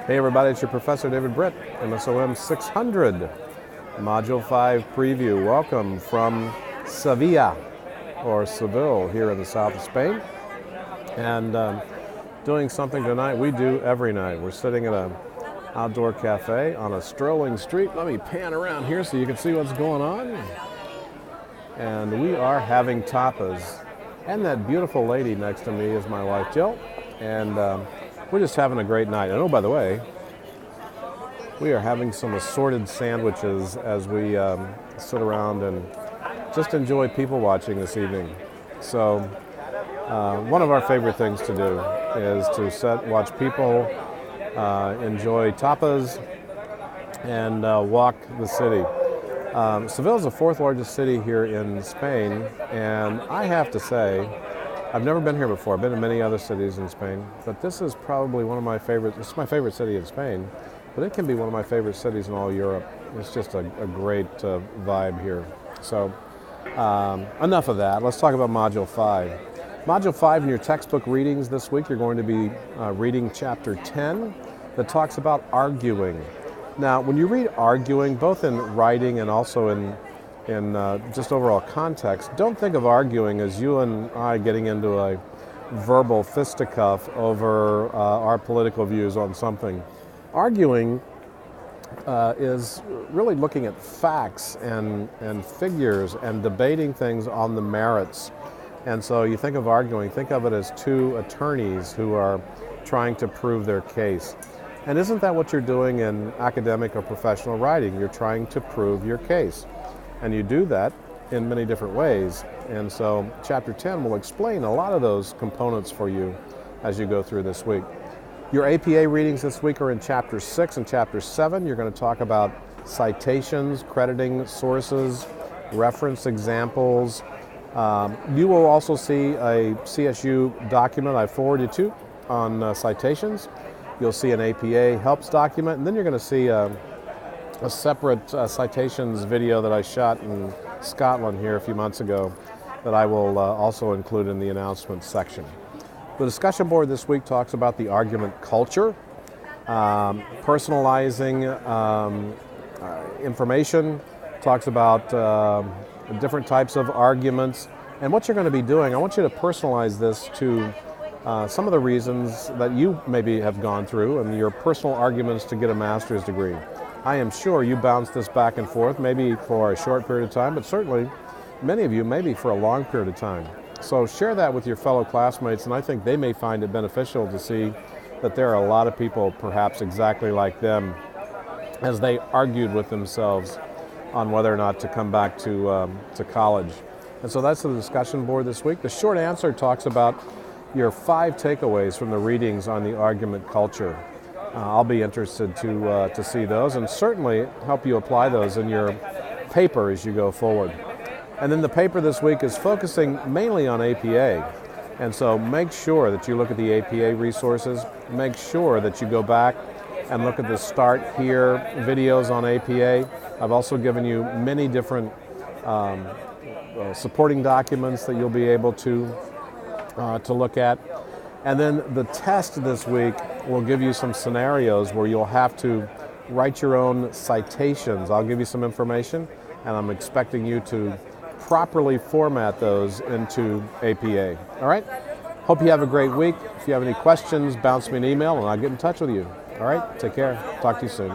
Hey everybody, it's your Professor David Britt, MSOM 600, Module 5 preview. Welcome from Sevilla, or Seville, here in the south of Spain. And doing something tonight we do every night. We're sitting at an outdoor cafe on a strolling street. Let me pan around here so you can see what's going on. And we are having tapas. And that beautiful lady next to me is my wife, Jill. And we're just having a great night. And oh, by the way, we are having some assorted sandwiches as we sit around and just enjoy people watching this evening. So one of our favorite things to do is to watch people enjoy tapas and walk the city. Seville is the fourth largest city here in Spain, and I have to say, I've never been here before. I've been in many other cities in Spain, but this is probably one of my favorite. It's my favorite city in Spain, but it can be one of my favorite cities in all Europe. It's just a great vibe here. So enough of that. Let's talk about Module 5. Module 5 in your textbook readings this week, you're going to be reading Chapter 10 that talks about arguing. Now, when you read arguing, both in writing and also in just overall context, don't think of arguing as you and I getting into a verbal fisticuff over our political views on something. Arguing is really looking at facts and figures and debating things on the merits. And so you think of arguing, think of it as two attorneys who are trying to prove their case. And isn't that what you're doing in academic or professional writing? You're trying to prove your case. And you do that in many different ways. And so Chapter 10 will explain a lot of those components for you as you go through this week. Your APA readings this week are in Chapter 6 and Chapter 7. You're going to talk about citations, crediting sources, reference examples. You will also see a CSU document I forwarded you on citations. You'll see an APA helps document, and then you're going to see a separate citations video that I shot in Scotland here a few months ago that I will also include in the announcements section. The discussion board this week talks about the argument culture, personalizing information, talks about different types of arguments. And what you're going to be doing, I want you to personalize this to some of the reasons that you maybe have gone through and your personal arguments to get a master's degree. I am sure you bounce this back and forth, maybe for a short period of time, but certainly many of you maybe for a long period of time. So share that with your fellow classmates, and I think they may find it beneficial to see that there are a lot of people perhaps exactly like them as they argued with themselves on whether or not to come back to college. And so that's the discussion board this week. The short answer talks about your 5 takeaways from the readings on the argument culture. I'll be interested to see those and certainly help you apply those in your paper as you go forward. And then the paper this week is focusing mainly on APA. And so make sure that you look at the APA resources. Make sure that you go back and look at the Start Here videos on APA. I've also given you many different supporting documents that you'll be able to look at. And then the test this week will give you some scenarios where you'll have to write your own citations. I'll give you some information, and I'm expecting you to properly format those into APA. All right? Hope you have a great week. If you have any questions, bounce me an email, and I'll get in touch with you. All right? Take care. Talk to you soon.